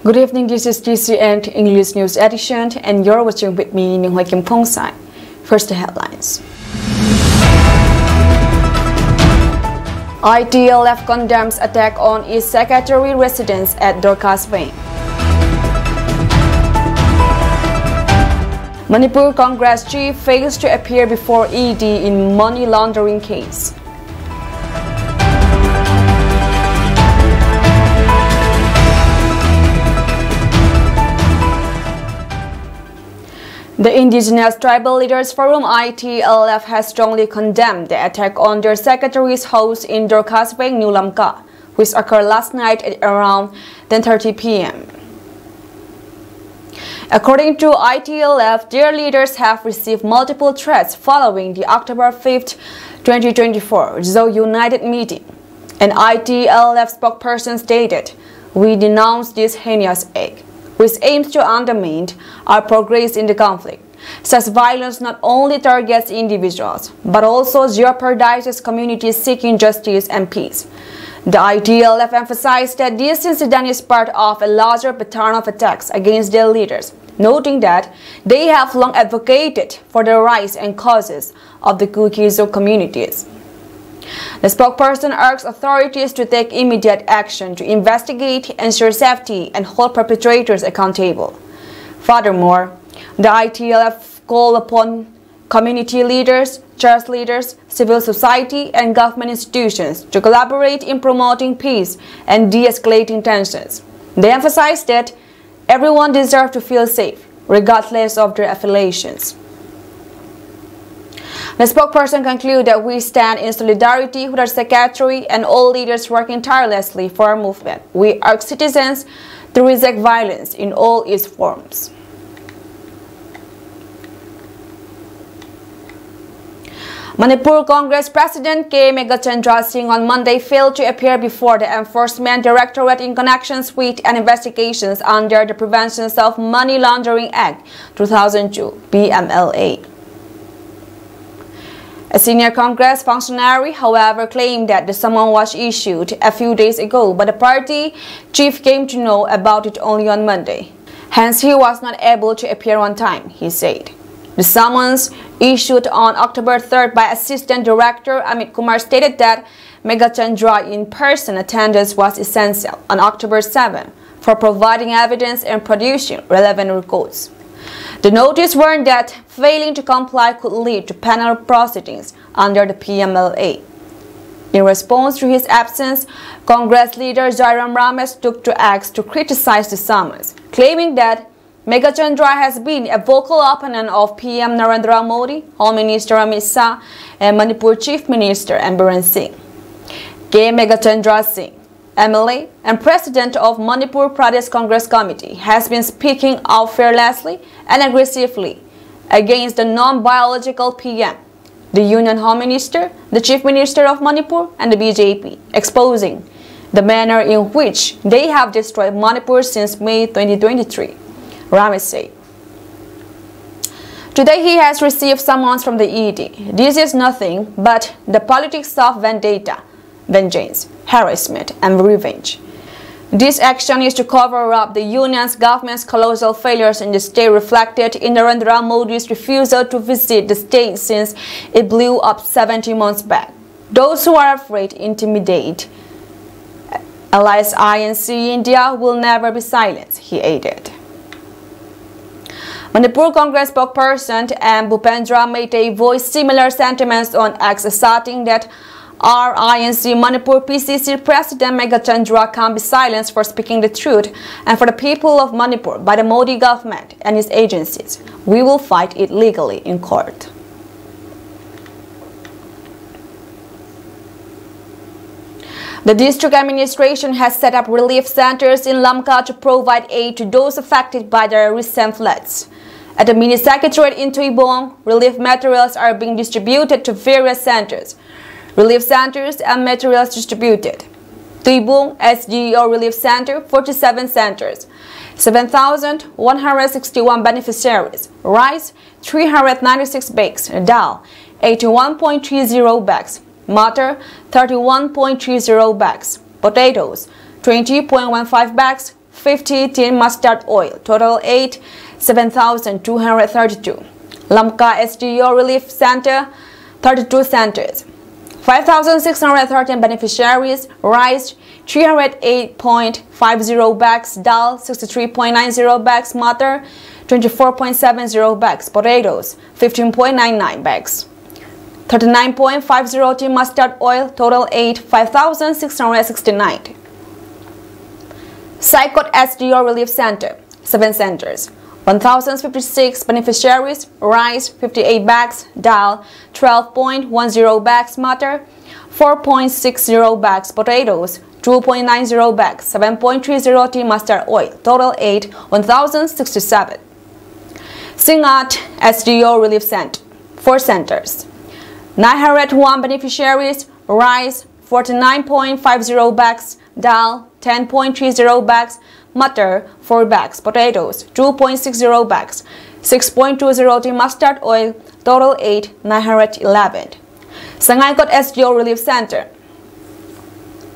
Good evening, this is GCN English News Edition, and you're watching with me, Ning Hoi Kim Pong Sai. First, the headlines. ITLF condemns attack on its secretary residence at Dorcas Wing. Manipur Congress chief fails to appear before ED in money laundering case. The Indigenous Tribal Leaders Forum ITLF has strongly condemned the attack on their secretary's house in Dorcas Wing, New Lamka, which occurred last night at around 10:30 p.m. According to ITLF, their leaders have received multiple threats following the October 5, 2024 Zo United meeting. An ITLF spokesperson stated, "We denounce this heinous act, which aims to undermine our progress in the conflict. Such violence not only targets individuals, but also jeopardizes communities seeking justice and peace." The ITLF emphasized that this incident is part of a larger pattern of attacks against their leaders, noting that they have long advocated for the rights and causes of the Kuki-Zo communities. The spokesperson urged authorities to take immediate action to investigate, ensure safety, and hold perpetrators accountable. Furthermore, the ITLF called upon community leaders, church leaders, civil society, and government institutions to collaborate in promoting peace and de-escalating tensions. They emphasized that everyone deserves to feel safe, regardless of their affiliations. The spokesperson concluded that we stand in solidarity with our secretary and all leaders working tirelessly for our movement. We urge citizens to reject violence in all its forms. Manipur Congress President K. Megachandra Singh on Monday failed to appear before the Enforcement Directorate in connection with an investigations under the Prevention of Money Laundering Act 2002 (PMLA). A senior Congress functionary, however, claimed that the summons was issued a few days ago, but the party chief came to know about it only on Monday. Hence, he was not able to appear on time, he said. The summons issued on October 3rd by Assistant Director Amit Kumar stated that Megachandra in-person attendance was essential on October 7 for providing evidence and producing relevant records. The notice warned that failing to comply could lead to penal proceedings under the PMLA. In response to his absence, Congress leader Jairam Ramesh took to X to criticize the summons, claiming that Megachandra has been a vocal opponent of PM Narendra Modi, Home Minister Amit Shah, and Manipur Chief Minister Biren Singh. K. Megachandra Singh, MLA and President of Manipur Pradesh Congress Committee, has been speaking out fearlessly and aggressively against the non-biological PM, the Union Home Minister, the Chief Minister of Manipur, and the BJP, exposing the manner in which they have destroyed Manipur since May 2023. Ramesh said. Today he has received summons from the ED. This is nothing but the politics of vendetta, vengeance, harassment, and revenge. This action is to cover up the union's government's colossal failures in the state, reflected in Narendra Modi's refusal to visit the state since it blew up 70 months back. Those who are afraid to intimidate allies INC India will never be silenced, he added. Manipur Congress spokesperson M. Bhupendra Mehta voiced similar sentiments on X, asserting that our INC Manipur PCC President Megachandra can't be silenced for speaking the truth, and for the people of Manipur by the Modi government and its agencies. We will fight it legally in court. The district administration has set up relief centers in Lamka to provide aid to those affected by the recent floods. At the mini secretariat in Tuibong, relief materials are being distributed to various centers. Relief centers and materials distributed. Tuibong SGO Relief Center, 47 centers, 7,161 beneficiaries. Rice, 396 bags. Dal, 81.30 bags. Butter, 31.30 bags. Potatoes, 20.15 bags. 50 tin mustard oil, total 8, 7,232. Lamka SDO Relief Center, 32 centers. 5,613 beneficiaries, rice 308.50 bags, dal 63.90 bags, mutton 24.70 bags, potatoes 15.99 bags. 39.50 tin mustard oil, total 8, 5,669. Saikot SDO Relief Center, 7 centers. 1,056 beneficiaries, rice 58 bags, dal 12.10 bags, mutton 4.60 bags, potatoes 2.90 bags, 7.30 tin mustard oil, total 8, 1,067. Singat SDO Relief Center, 4 centers. 901 beneficiaries, rice 49.50 bags, dal 10.30 bags, mutton 4 bags, potatoes 2.60 bags, 6.20 tin mustard oil, total 8, 911. Sangaikot SDO Relief Center,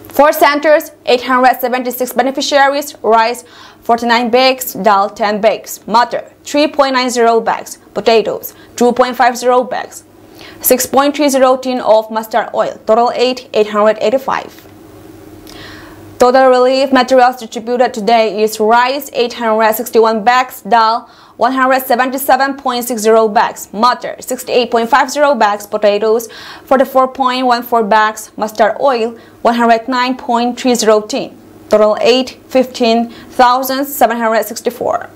4 centers, 876 beneficiaries, rice 49 bags, dal 10 bags, mutton 3.90 bags, potatoes 2.50 bags, 6.30 tin of mustard oil, total 8, 885. Total relief materials distributed today is rice 861 bags, dal 177.60 bags, mutton 68.50 bags, potatoes 44.14 bags, mustard oil 109.30 tin, total 8, 15,764.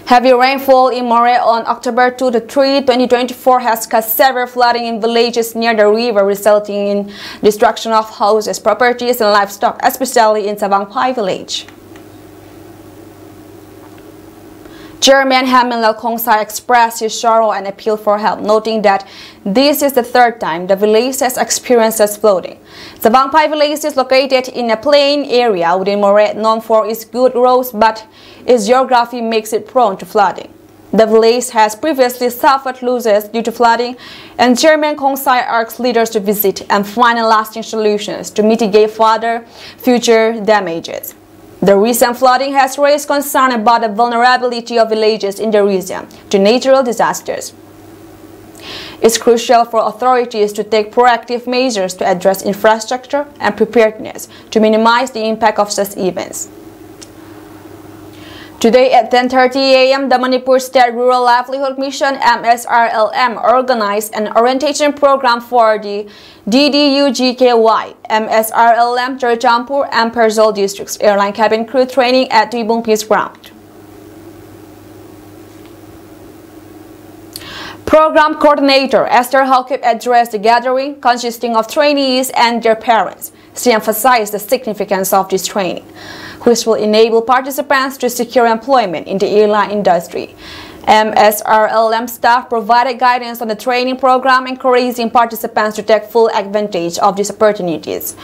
Heavy rainfall in Moray on October 2 to 3, 2024 has caused severe flooding in villages near the river, resulting in destruction of houses, properties, and livestock, especially in Savangpai village. Chairman Hamin Lalkongsar expressed his sorrow and appealed for help, noting that this is the 3rd time the village has experienced such flooding. Savangpai village is located in a plain area within Moray, known for its good roads, but its geography makes it prone to flooding. The village has previously suffered losses due to flooding, and Chairman Kongsai urged leaders to visit and find lasting solutions to mitigate further future damages. The recent flooding has raised concern about the vulnerability of villages in the region to natural disasters. It's crucial for authorities to take proactive measures to address infrastructure and preparedness to minimize the impact of such events. Today at 10:30 a.m., the Manipur State Rural Livelihood Mission MSRLM organized an orientation program for the DDU-GKY, MSRLM, Churachandpur and Persol districts airline cabin crew training at Tuibung Peace Ground. Program Coordinator Esther Halkip addressed the gathering consisting of trainees and their parents. She emphasized the significance of this training, which will enable participants to secure employment in the airline industry. MSRLM staff provided guidance on the training program, encouraging participants to take full advantage of these opportunities.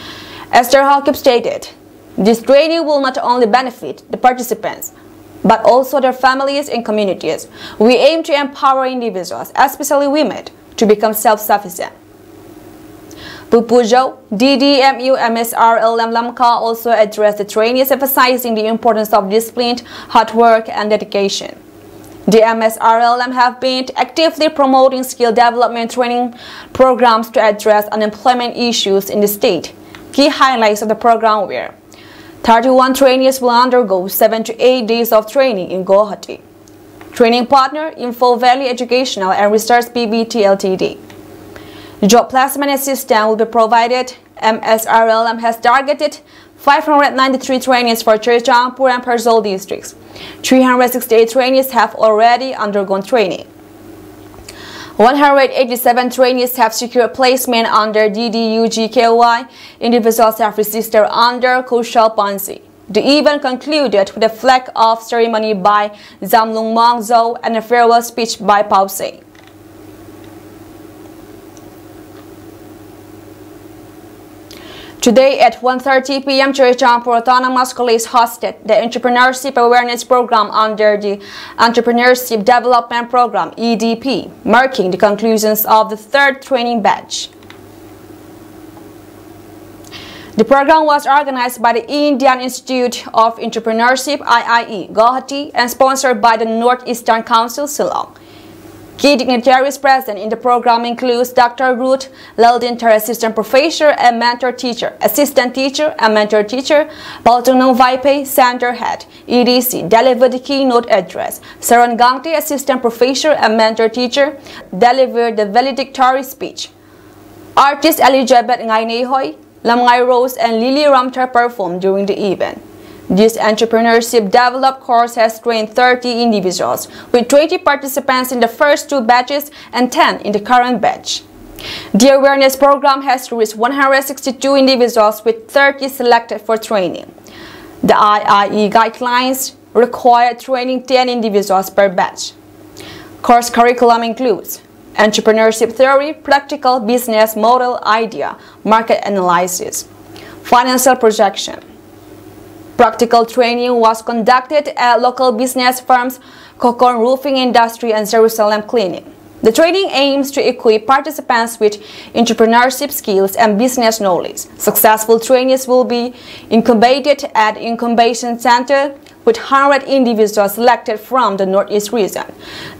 Esther Halkip stated, "This training will not only benefit the participants, but also their families and communities. We aim to empower individuals, especially women, to become self-sufficient." Pupujo, DDMU MSRLM Lamka also addressed the trainees, emphasizing the importance of discipline, hard work, and dedication. The MSRLM have been actively promoting skill development training programs to address unemployment issues in the state. Key highlights of the program were 31 trainees will undergo 7 to 8 days of training in Guwahati. Training partner, Info Valley Educational and Research PBT Ltd. Job placement assistance will be provided. MSRLM has targeted 593 trainees for Churachandpur and Persol districts. 368 trainees have already undergone training. 187 trainees have secured placement under DDU-GKY. Individuals have registered under Kushal Pansi. The event concluded with a flag-off ceremony by Zamlung Mongzo and a farewell speech by Pausay. Today at 1:30 p.m., Churachandpur Autonomous College hosted the Entrepreneurship Awareness Program under the Entrepreneurship Development Program (EDP), marking the conclusions of the 3rd training batch. The program was organized by the Indian Institute of Entrepreneurship IIE, Guwahati, and sponsored by the Northeastern Council, Shillong. Key dignitaries present in the program includes Dr. Ruth Leldinter, Assistant Professor and Mentor Teacher, Assistant Teacher and Mentor Teacher. Baltunong Vaipe, Center Head, EDC, delivered the keynote address. Saran Gangte, Assistant Professor and Mentor Teacher, delivered the valedictory speech. Artists Elizabeth Ngainehoy, Lamngai Rose, and Lily Ramter performed during the event. This entrepreneurship developed course has trained 30 individuals, with 20 participants in the first 2 batches and 10 in the current batch. The awareness program has reached 162 individuals, with 30 selected for training. The IIE guidelines require training 10 individuals per batch. Course curriculum includes entrepreneurship theory, practical business model idea, market analysis, financial projection. Practical training was conducted at local business firms, Kokon Roofing Industry, and Jerusalem Clinic. The training aims to equip participants with entrepreneurship skills and business knowledge. Successful trainees will be incubated at Incubation Center with 100 individuals selected from the Northeast region.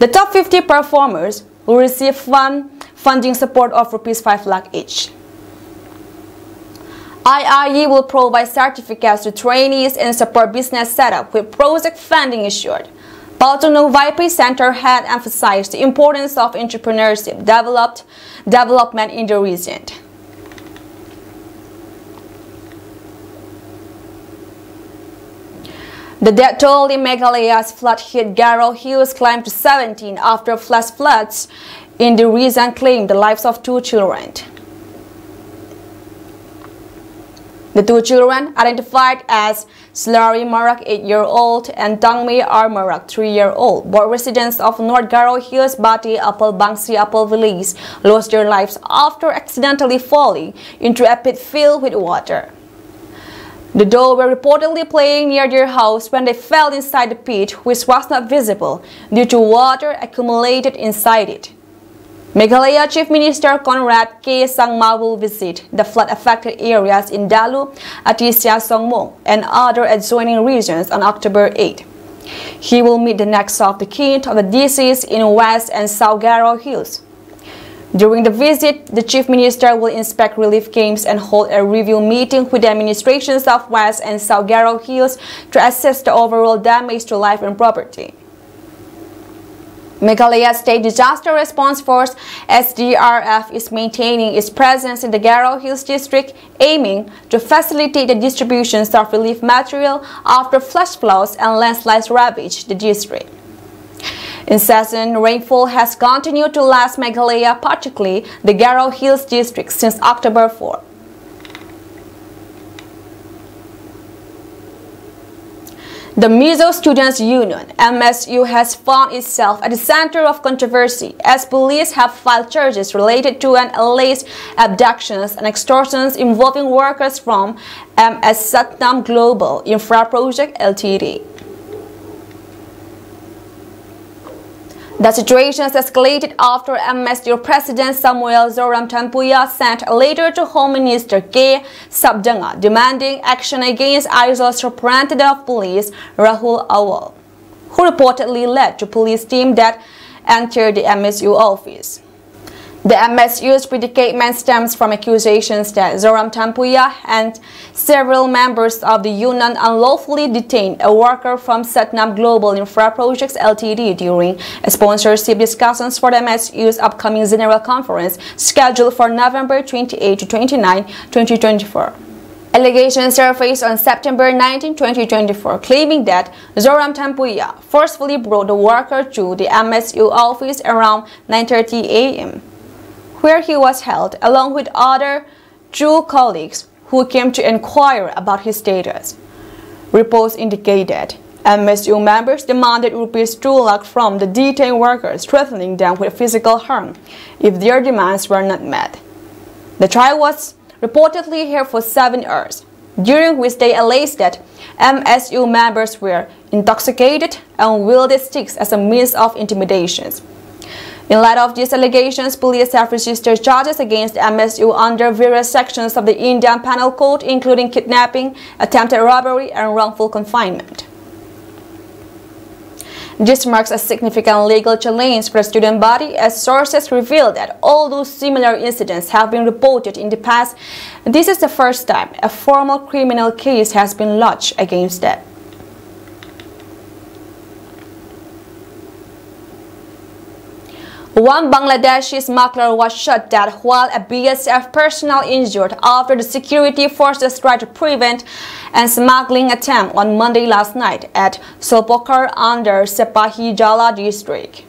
The top 50 performers will receive funding support of Rs 5 lakh each. IIE will provide certificates to trainees and support business setup with project funding assured. Baltunong Vaipe Center Head emphasized the importance of entrepreneurship development in the region. The death toll in Meghalaya's flood-hit Garo Hills climbed to 17 after flash floods in the region claimed the lives of 2 children. The 2 children, identified as Slari Marak, 8-year-old, and Tangmei R. Marak, 3-year-old, both residents of North Garo Hills, Bati Apple Bangsi Apple Village, lost their lives after accidentally falling into a pit filled with water. The dogs were reportedly playing near their house when they fell inside the pit, which was not visible due to water accumulated inside it. Meghalaya Chief Minister Conrad K. Sangma will visit the flood-affected areas in Dalu, Atisya Songmong, and other adjoining regions on October 8. He will meet the next of the kin of the deceased in West and South Garo Hills. During the visit, the Chief Minister will inspect relief camps and hold a review meeting with the administrations of West and South Garo Hills to assess the overall damage to life and property. Meghalaya State Disaster Response Force SDRF is maintaining its presence in the Garo Hills district, aiming to facilitate the distributions of relief material after flash floods and landslides ravaged the district. Incessant rainfall has continued to last Meghalaya, particularly the Garo Hills district, since October 4. The Mizo Students Union, MSU, has found itself at the center of controversy as police have filed charges related to an alleged abductions and extortions involving workers from MS Satnam Global Infra Project Ltd. The situation has escalated after MSU President Samuel Zoram-Tempuya sent a letter to Home Minister K. Sabdanga demanding action against Aizol's Superintendent of Police Rahul Awal, who reportedly led the police team that entered the MSU office. The MSU's predicament stems from accusations that Zoram-Tempuya and several members of the union unlawfully detained a worker from Satnam Global Infra Projects Ltd. during sponsorship discussions for the MSU's upcoming General Conference scheduled for November 28 to 29, 2024. Allegations surfaced on September 19, 2024, claiming that Zoram-Tempuya forcefully brought the worker to the MSU office around 9:30 a.m. where he was held along with other two colleagues who came to inquire about his status. Reports indicated MSU members demanded Rs 2 lakh from the detained workers, threatening them with physical harm if their demands were not met. The trial was reportedly held for 7 hours, during which they alleged that MSU members were intoxicated and wielded sticks as a means of intimidation. In light of these allegations, police have registered charges against MSU under various sections of the Indian Penal Code, including kidnapping, attempted robbery, and wrongful confinement. This marks a significant legal challenge for the student body, as sources reveal that although similar incidents have been reported in the past, this is the first time a formal criminal case has been lodged against them. One Bangladeshi smuggler was shot dead while a BSF personnel injured after the security forces tried to prevent a smuggling attempt on Monday last night at Solpokar under Sepahi Jala district.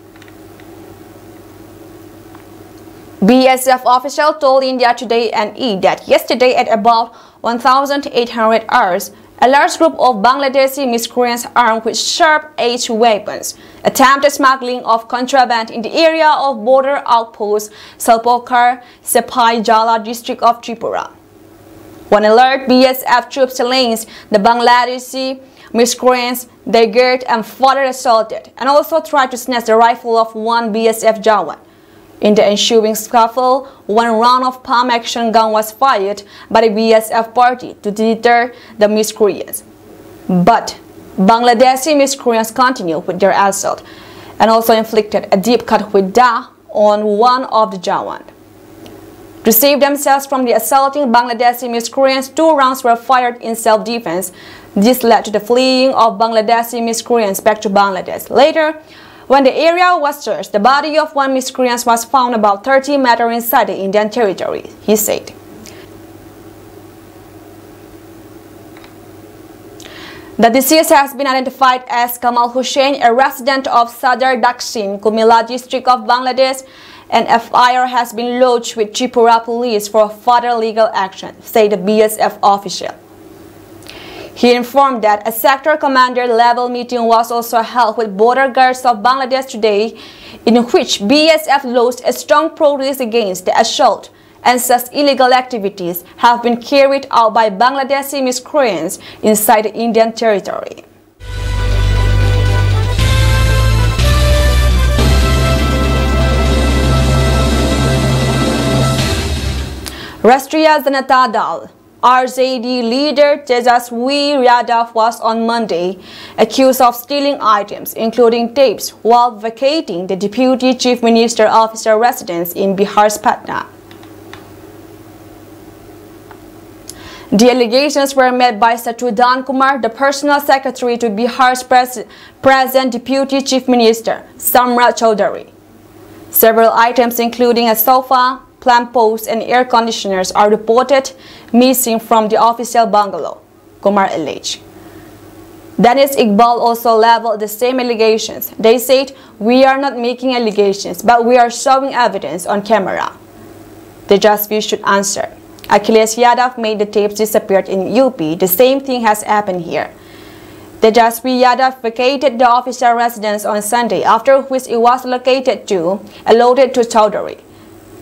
BSF official told India Today NE that yesterday at about 1,800 hours, a large group of Bangladeshi miscreants armed with sharp-edged weapons attempted smuggling of contraband in the area of border outpost Solpokar, Sepai Jala district of Tripura. One alert BSF troops challenged the Bangladeshi miscreants, they dared and further assaulted and also tried to snatch the rifle of one BSF Jawan. In the ensuing scuffle, one round of pump-action gun was fired by the BSF party to deter the miscreants. But Bangladeshi miscreants continued with their assault and also inflicted a deep cut with da on one of the Jawan. To save themselves from the assaulting Bangladeshi miscreants, 2 rounds were fired in self-defense. This led to the fleeing of Bangladeshi miscreants back to Bangladesh. Later, when the area was searched, the body of one miscreant was found about 30 meters inside the Indian territory, he said. The deceased has been identified as Kamal Hussain, a resident of Sadar Dakshin, Kumila district of Bangladesh, and FIR has been lodged with Tripura police for further legal action, said the BSF official. He informed that a sector commander level meeting was also held with border guards of Bangladesh today, in which BSF lodged a strong protest against the assault, and such illegal activities have been carried out by Bangladeshi miscreants inside the Indian territory. Rashtriya Janata Dal RJD leader Tejaswi Yadav was on Monday accused of stealing items, including tapes, while vacating the Deputy Chief Minister officer residence in Bihar's Patna. The allegations were made by Shatrughan Kumar, the personal secretary to Bihar's present Deputy Chief Minister, Samrat Chaudhary. Several items, including a sofa, plant posts, and air conditioners, are reported missing from the official bungalow, Kumar alleged. Dennis Iqbal also leveled the same allegations. They said, "We are not making allegations, but we are showing evidence on camera. Tejasvi should answer." Akhilesh Yadav made the tapes disappear in UP. The same thing has happened here. Tejasvi Yadav vacated the official residence on Sunday, after which it was allotted to Chaudhary.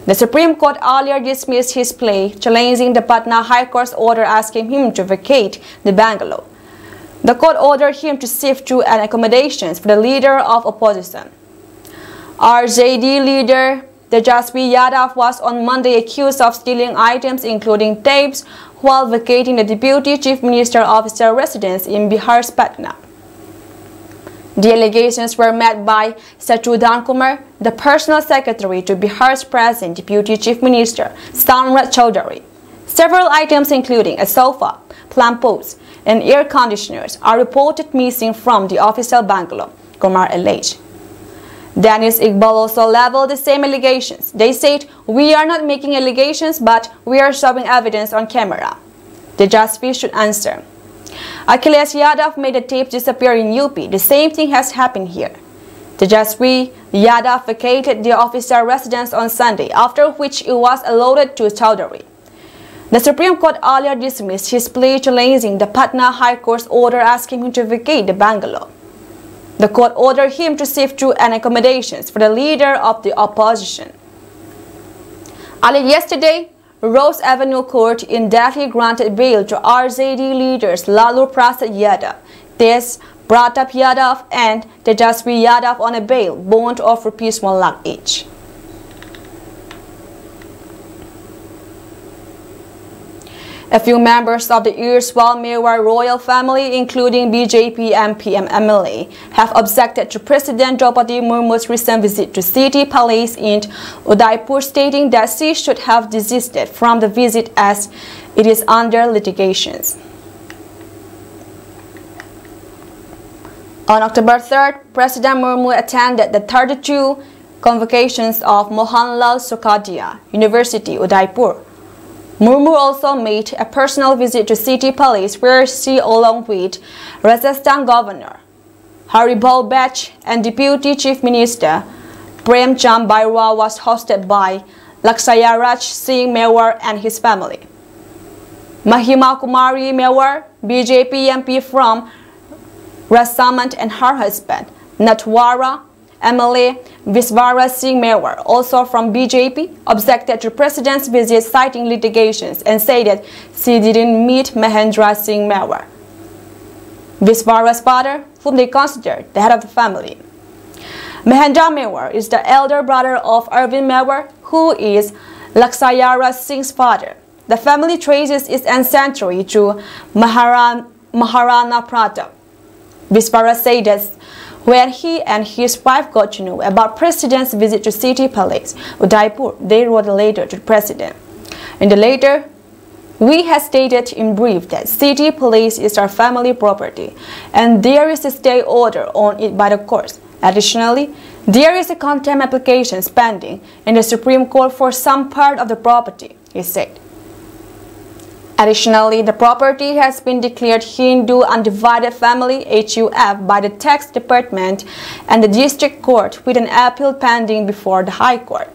The Supreme Court earlier dismissed his plea, challenging the Patna High Court's order asking him to vacate the bungalow. The court ordered him to sift through an accommodations for the leader of opposition. RJD leader Tejasvi Yadav was on Monday accused of stealing items, including tapes, while vacating the Deputy Chief Minister officer residence in Bihar's Patna. The allegations were made by Shatrughan Kumar, the personal secretary to Bihar's present Deputy Chief Minister, Samrat Chaudhary. Several items, including a sofa, plant pots, and air conditioners, are reported missing from the official bungalow, Kumar alleged. Dennis Iqbal also leveled the same allegations. They said, "We are not making allegations, but we are showing evidence on camera. Tejasvi should answer." Akhilesh Yadav made the tape disappear in UP. The same thing has happened here. Tejasvi Yadav vacated the officer residence on Sunday, after which it was allotted to Chaudhary. The Supreme Court earlier dismissed his plea, challenging the Patna High Court's order asking him to vacate the bungalow. The court ordered him to sift through an accommodations for the leader of the opposition. Early yesterday, Rose Avenue Court in Delhi granted bail to RJD leaders Lalu Prasad Yadav, Tej Pratap Yadav and Tejasvi Yadav on a bail bond of Rs 1 lakh each. A few members of the erstwhile Mewar royal family, including BJP MP and MLA, have objected to President Draupadi Murmu's recent visit to City Palace in Udaipur, stating that she should have desisted from the visit as it is under litigation. On October 3rd, President Murmu attended the 32 convocations of Mohanlal Sokadia University, Udaipur. Murmu also made a personal visit to City Palace, where she, along with Rajasthan Governor Haribal Bach and Deputy Chief Minister Prem Chand Bairwa, was hosted by Lakshayaraj Singh Mewar and his family. Mahima Kumari Mewar, BJP MP from Rasamand, and her husband Natwara MLA Viswara Singh Mewar, also from BJP, objected to President's visit, citing litigations, and said that she didn't meet Mahendra Singh Mewar, Viswara's father, whom they considered the head of the family. Mahendra Mewar is the elder brother of Arvind Mewar, who is Lakshayara Singh's father. The family traces its ancestry to Maharana Pratap. Viswara said that when he and his wife got to know about President's visit to City Palace, Udaipur, they wrote a letter to the President. In the letter, we had stated in brief that City Palace is our family property and there is a stay order on it by the courts. Additionally, there is a contempt application pending in the Supreme Court for some part of the property, he said. Additionally, the property has been declared Hindu Undivided Family HUF by the Tax Department and the District Court, with an appeal pending before the High Court.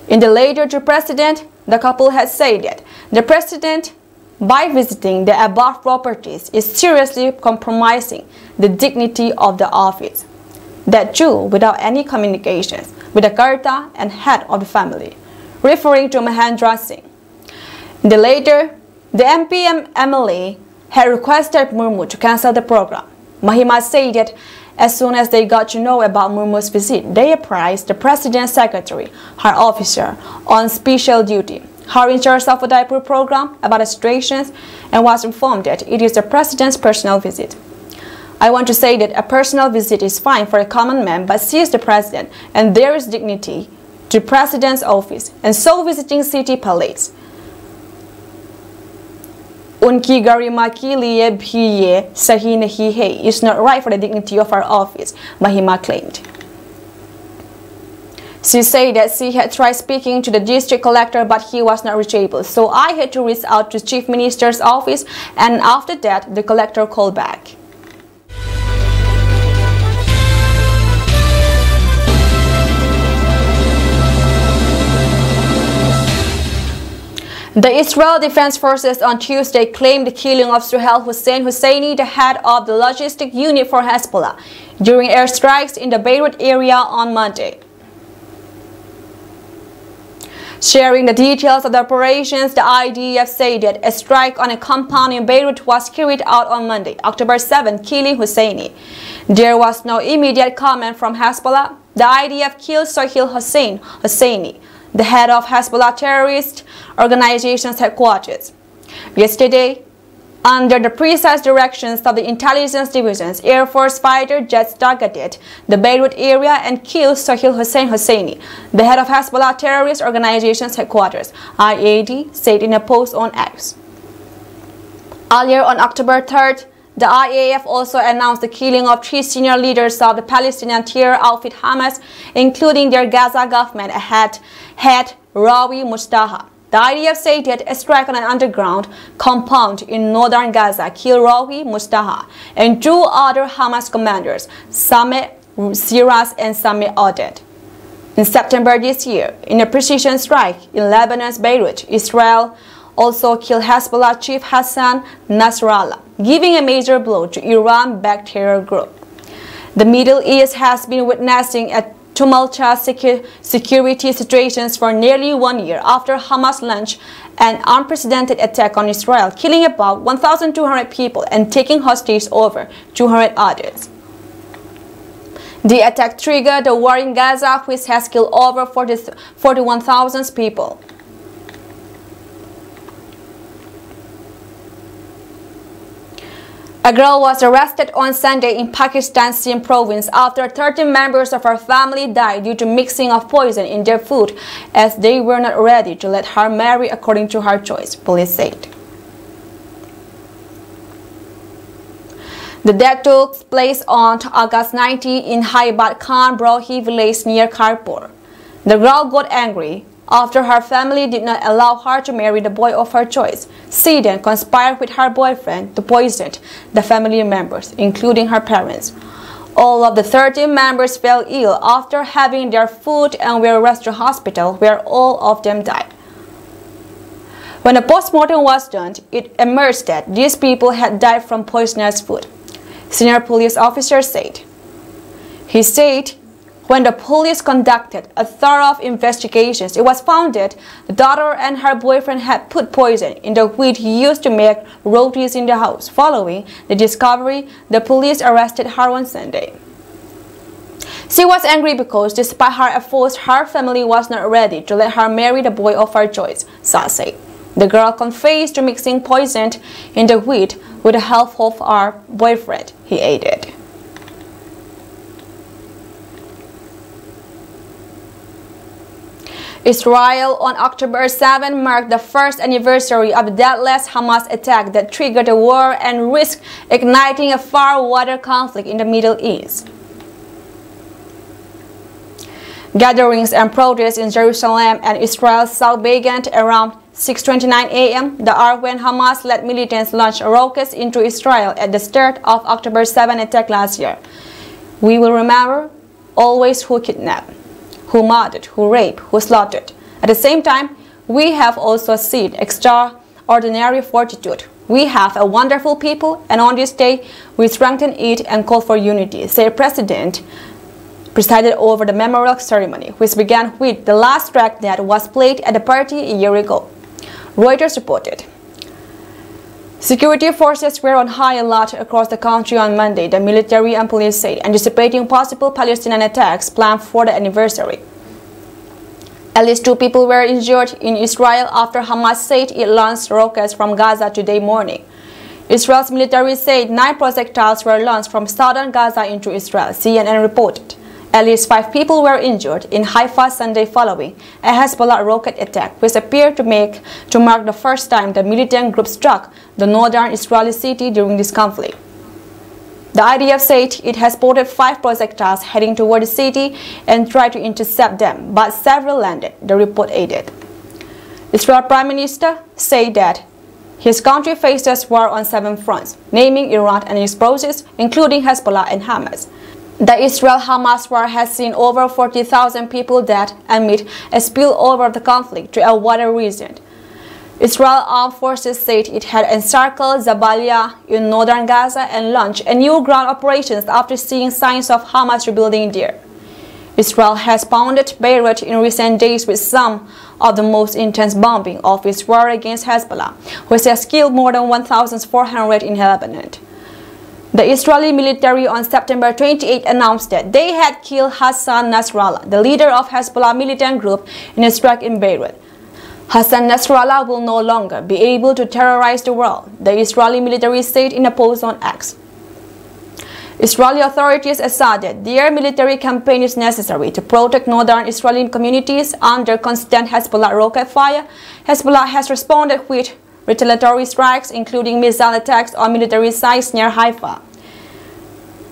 In the letter to President, the couple has said that the President, by visiting the above properties, is seriously compromising the dignity of the office. That too, without any communications with the Karta and head of the family, referring to Mahendra Singh. In the letter, the MP and MLA had requested Murmu to cancel the program. Mahima said that as soon as they got to know about Murmu's visit, they apprised the President's secretary, her officer on special duty, her in charge of the Udaipur program, about the situations, and was informed that it is the President's personal visit. I want to say that a personal visit is fine for a common man, but she is the President, and there is dignity to the President's office, and so visiting City Palace उनकी गरिमा के लिए भी ये सही नहीं है. It's not right for the dignity of our office, Mahima claimed. She said that she had tried speaking to the district collector, but he was not reachable. So I had to reach out to Chief Minister's office, and after that, the collector called back. The Israel Defense Forces on Tuesday claimed the killing of Suhail Hussein Husseini, the head of the logistic unit for Hezbollah, during airstrikes in the Beirut area on Monday. Sharing the details of the operations, the IDF said that a strike on a compound in Beirut was carried out on Monday, October 7, killing Husseini. There was no immediate comment from Hezbollah. The IDF killed Suhail Hussein Husseini, the head of Hezbollah terrorist organization's headquarters. Yesterday, under the precise directions of the intelligence divisions, Air Force fighter jets targeted the Beirut area and killed Suhail Hussein Husseini, the head of Hezbollah terrorist organization's headquarters, IAD said in a post on X. Earlier on October 3rd, the IAF also announced the killing of 3 senior leaders of the Palestinian terror outfit Hamas, including their Gaza government head Rawi Mustafa. The IDF said that a strike on an underground compound in northern Gaza killed Rawi Mustafa and 2 other Hamas commanders, Sameh Siras and Sameh Oded. In September this year, in a precision strike in Lebanon's Beirut, Israel also killed Hezbollah chief Hassan Nasrallah, giving a major blow to Iran-backed terror group. The Middle East has been witnessing a tumultuous security situations for nearly 1 year after Hamas launched an unprecedented attack on Israel, killing about 1,200 people and taking hostage over 200 others. The attack triggered the war in Gaza, which has killed over 41,000 people. A girl was arrested on Sunday in Pakistan's Sindh province after 13 members of her family died due to mixing of poison in their food as they were not ready to let her marry according to her choice, police said. The death took place on August 19 in Haibat Khan Brohi village near Kharpur. The girl got angry after her family did not allow her to marry the boy of her choice. She then conspired with her boyfriend to poison the family members, including her parents. All of the 13 members fell ill after having their food and were rushed to hospital, where all of them died. When a postmortem was done, it emerged that these people had died from poisonous food, senior police officer said. He said, when the police conducted a thorough investigation, it was found that the daughter and her boyfriend had put poison in the wheat used to make rotis in the house. Following the discovery, the police arrested her on Sunday. She was angry because, despite her efforts, her family was not ready to let her marry the boy of her choice, Shah said. The girl confessed to mixing poison in the wheat with the help of her boyfriend, he added. Israel on October 7 marked the first anniversary of the deathless Hamas attack that triggered a war and risked igniting a far-wider conflict in the Middle East. Gatherings and protests in Jerusalem and Israel's south began around 6:29 a.m. the hour when Hamas-led militants launched rockets into Israel at the start of October 7 attack last year. We will remember always who kidnapped, who murdered, who raped, who slaughtered. At the same time, we have also seen extraordinary fortitude. We have a wonderful people, and on this day, we strengthen it and call for unity, said President presided over the memorial ceremony, which began with the last track that was played at the party a year ago. Reuters reported. Security forces were on high alert across the country on Monday, the military and police said, anticipating possible Palestinian attacks planned for the anniversary. At least 2 people were injured in Israel after Hamas said it launched rockets from Gaza today morning. Israel's military said 9 projectiles were launched from southern Gaza into Israel, CNN reported. At least 5 people were injured in Haifa Sunday following a Hezbollah rocket attack, which appeared to mark the first time the militant group struck the northern Israeli city during this conflict. The IDF said it has spotted 5 projectiles heading toward the city and tried to intercept them, but several landed, the report added. Israel Prime Minister said that his country faces war on 7 fronts, naming Iran and its proxies, including Hezbollah and Hamas. The Israel-Hamas war has seen over 40,000 people dead amid a spillover of the conflict to a wider region. Israel armed forces said it had encircled Jabalia in northern Gaza and launched a new ground operations after seeing signs of Hamas rebuilding there. Israel has pounded Beirut in recent days with some of the most intense bombing of its war against Hezbollah, which has killed more than 1,400 in Lebanon. The Israeli military on September 28 announced that they had killed Hassan Nasrallah, the leader of Hezbollah militant group, in a strike in Beirut. Hassan Nasrallah will no longer be able to terrorize the world, the Israeli military said in a post on X. Israeli authorities asserted their military campaign is necessary to protect northern Israeli communities under constant Hezbollah rocket fire. Hezbollah has responded with retaliatory strikes, including missile attacks on military sites near Haifa.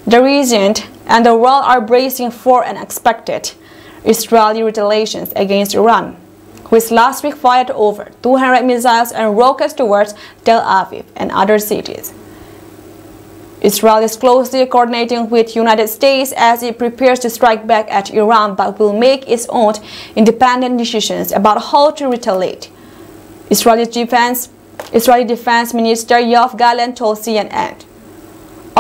The region and the world are bracing for an expected Israeli retaliations against Iran, which last week fired over 200 missiles and rockets towards Tel Aviv and other cities. Israel is closely coordinating with the United States as it prepares to strike back at Iran, but will make its own independent decisions about how to retaliate. Israeli Defense Minister Yoav Gallant told CNN.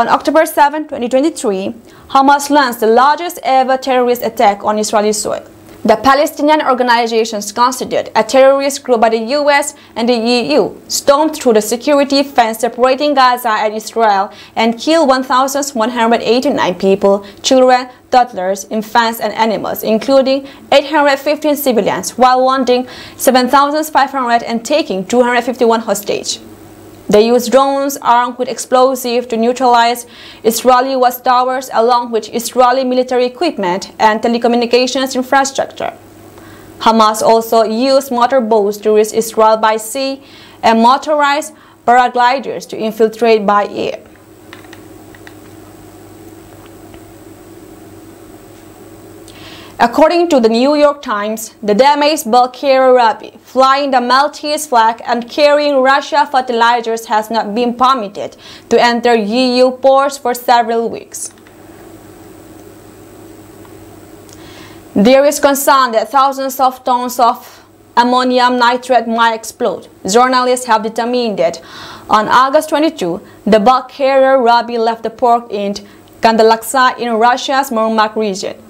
On October 7, 2023, Hamas launched the largest ever terrorist attack on Israeli soil. The Palestinian organizations considered a terrorist group by the US and the EU stormed through the security fence separating Gaza and Israel and killed 1,189 people, children, toddlers, infants, and animals, including 815 civilians, while wounding 7,500 and taking 251 hostage. They used drones armed with explosives to neutralize Israeli watchtowers along with Israeli military equipment and telecommunications infrastructure. Hamas also used motorboats to reach Israel by sea and motorized paragliders to infiltrate by air. According to the New York Times, the damaged bulk carrier Rabi, flying the Maltese flag and carrying Russia fertilizers, has not been permitted to enter EU ports for several weeks. There is concern that thousands of tons of ammonium nitrate might explode. Journalists have determined that on August 22, the bulk carrier Rabi left the port in Kandalaksa in Russia's Murmansk region.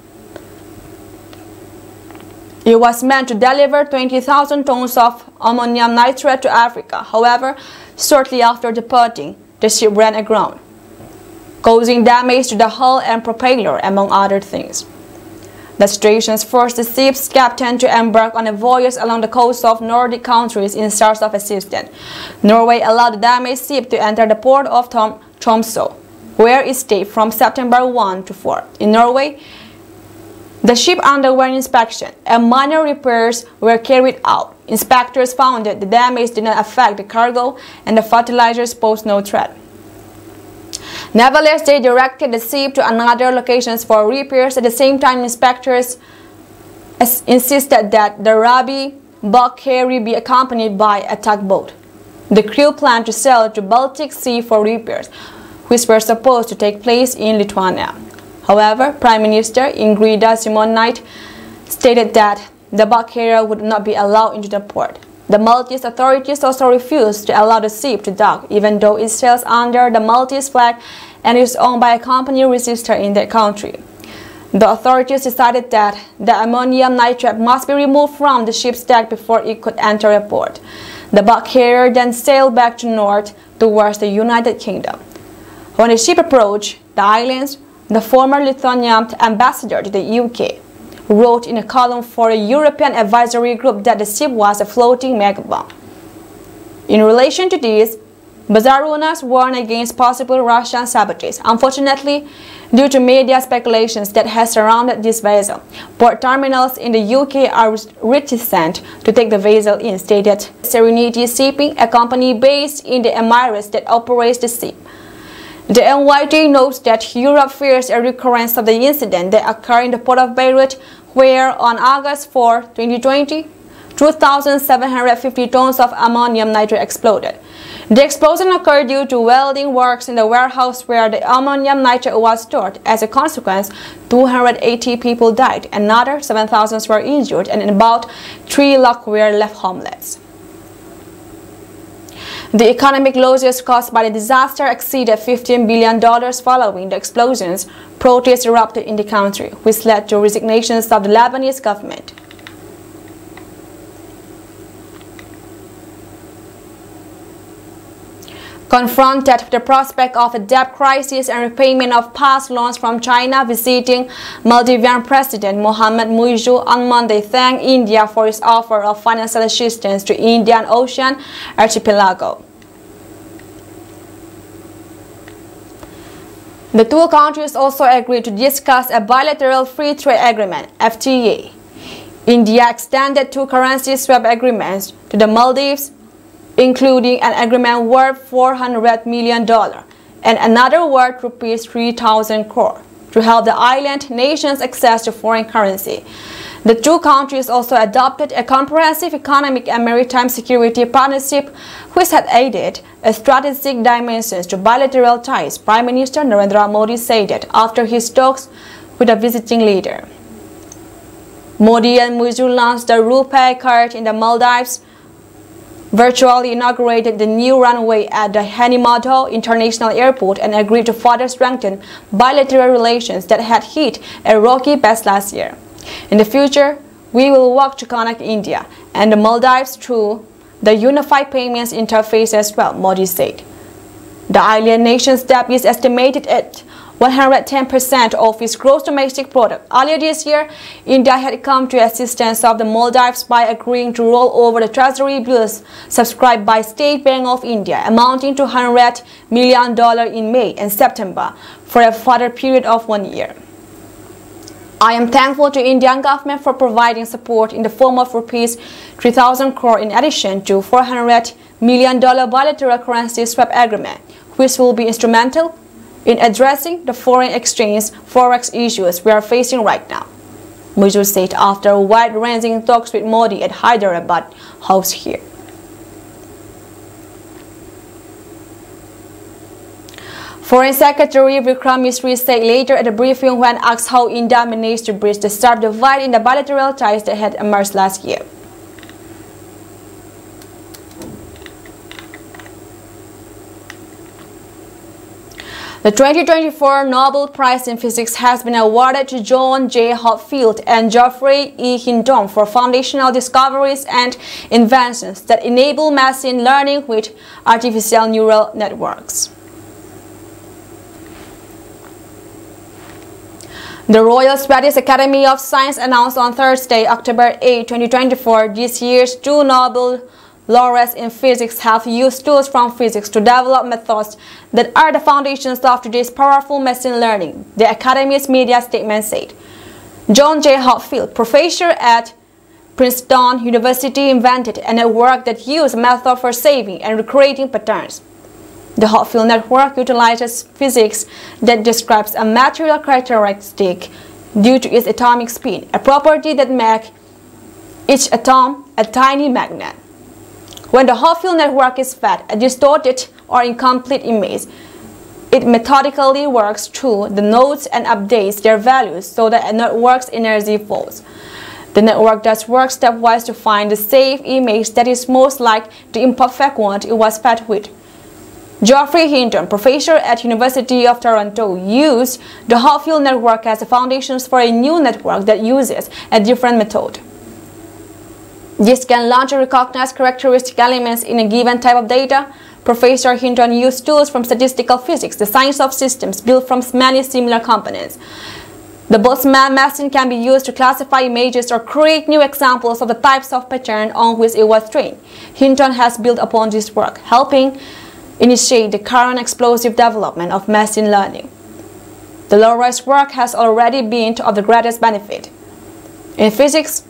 It was meant to deliver 20,000 tons of ammonium nitrate to Africa. However, shortly after departing, the ship ran aground, causing damage to the hull and propeller, among other things. The situation forced the ship's captain to embark on a voyage along the coast of Nordic countries in search of assistance. Norway allowed the damaged ship to enter the port of Tromsø, where it stayed from September 1 to 4. In Norway, the ship underwent inspection and minor repairs were carried out. Inspectors found that the damage did not affect the cargo and the fertilizers posed no threat. Nevertheless, they directed the ship to another locations for repairs. At the same time, inspectors insisted that the Rabi bulk carrier be accompanied by a tugboat. The crew planned to sail to Baltic Sea for repairs, which were supposed to take place in Lithuania. However, Prime Minister Ingrida Simonite stated that the bulk carrier would not be allowed into the port. The Maltese authorities also refused to allow the ship to dock, even though it sails under the Maltese flag and is owned by a company registered in that country. The authorities decided that the ammonium nitrate must be removed from the ship's deck before it could enter a port. The bulk carrier then sailed back to north towards the United Kingdom. When the ship approached the islands, the former Lithuanian ambassador to the UK wrote in a column for a European advisory group that the ship was a floating megabomb. In relation to this, Bazarunas warned against possible Russian sabotage. Unfortunately, due to media speculations that has surrounded this vessel, port terminals in the UK are reticent to take the vessel in, stated Serenity Shipping, a company based in the Emirates that operates the ship. The NYT notes that Europe fears a recurrence of the incident that occurred in the port of Beirut, where on August 4, 2020, 2,750 tons of ammonium nitrate exploded. The explosion occurred due to welding works in the warehouse where the ammonium nitrate was stored. As a consequence, 280 people died, another 7,000 were injured, and about 3 lakh were left homeless. The economic losses caused by the disaster exceeded $15 billion following the explosions. Protests erupted in the country, which led to resignations of the Lebanese government. Confronted with the prospect of a debt crisis and repayment of past loans from China, visiting Maldivian President Mohamed Muizzu on Monday thanked India for its offer of financial assistance to Indian Ocean archipelago. The two countries also agreed to discuss a bilateral free trade agreement, FTA. India extended two currency swap agreements to the Maldives, including an agreement worth $400 million and another worth rupees 3,000 crore to help the island nations access to foreign currency. The two countries also adopted a comprehensive economic and maritime security partnership which had added a strategic dimension to bilateral ties. Prime Minister Narendra Modi said that after his talks with a visiting leader. Modi and Muizzu launched the RuPay card in the Maldives virtually inaugurated the new runway at the Henimado International Airport and agreed to further strengthen bilateral relations that had hit a rocky patch last year. In the future, we will work to connect India and the Maldives through the unified payments interface as well, Modi said. The island nation's debt is estimated at 110% of its gross domestic product. Earlier this year, India had come to assistance of the Maldives by agreeing to roll over the treasury bills subscribed by State Bank of India, amounting to $100 million in May and September for a further period of 1 year. I am thankful to Indian government for providing support in the form of rupees 3,000 crore in addition to $400 million bilateral currency swap agreement, which will be instrumental in addressing the foreign exchange forex issues we are facing right now, Mujur said after wide-ranging talks with Modi at Hyderabad House here. Foreign Secretary Vikram Misri said later at a briefing when asked how India managed to bridge the sharp divide in the bilateral ties that had emerged last year. The 2024 Nobel Prize in Physics has been awarded to John J. Hopfield and Geoffrey E. Hinton for foundational discoveries and inventions that enable machine learning with artificial neural networks. The Royal Swedish Academy of Science announced on Thursday, October 8, 2024, this year's two Nobel laureates in physics have used tools from physics to develop methods that are the foundations of today's powerful machine learning, the Academy's media statement said. John J. Hopfield, professor at Princeton University, invented a network that used a method for saving and recreating patterns. The Hopfield network utilizes physics that describes a material characteristic due to its atomic spin, a property that makes each atom a tiny magnet. When the Hopfield network is fed a distorted or incomplete image, it methodically works through the nodes and updates their values so that a network's energy falls. The network does work stepwise to find the safe image that is most like the imperfect one it was fed with. Geoffrey Hinton, professor at University of Toronto, used the Hopfield network as the foundations for a new network that uses a different method. This can learn to recognize characteristic elements in a given type of data. Professor Hinton used tools from statistical physics, the science of systems built from many similar components. The Boltzmann machine can be used to classify images or create new examples of the types of pattern on which it was trained. Hinton has built upon this work, helping initiate the current explosive development of machine learning. The laureate's work has already been of the greatest benefit. In physics,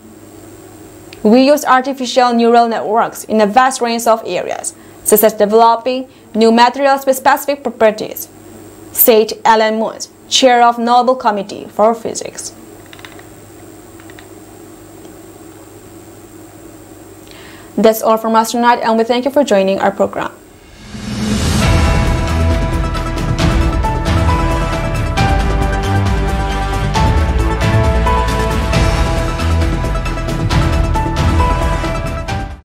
we use artificial neural networks in a vast range of areas, such as developing new materials with specific properties, said Alan Moons, chair of Nobel Committee for Physics. That's all from us tonight, and we thank you for joining our program.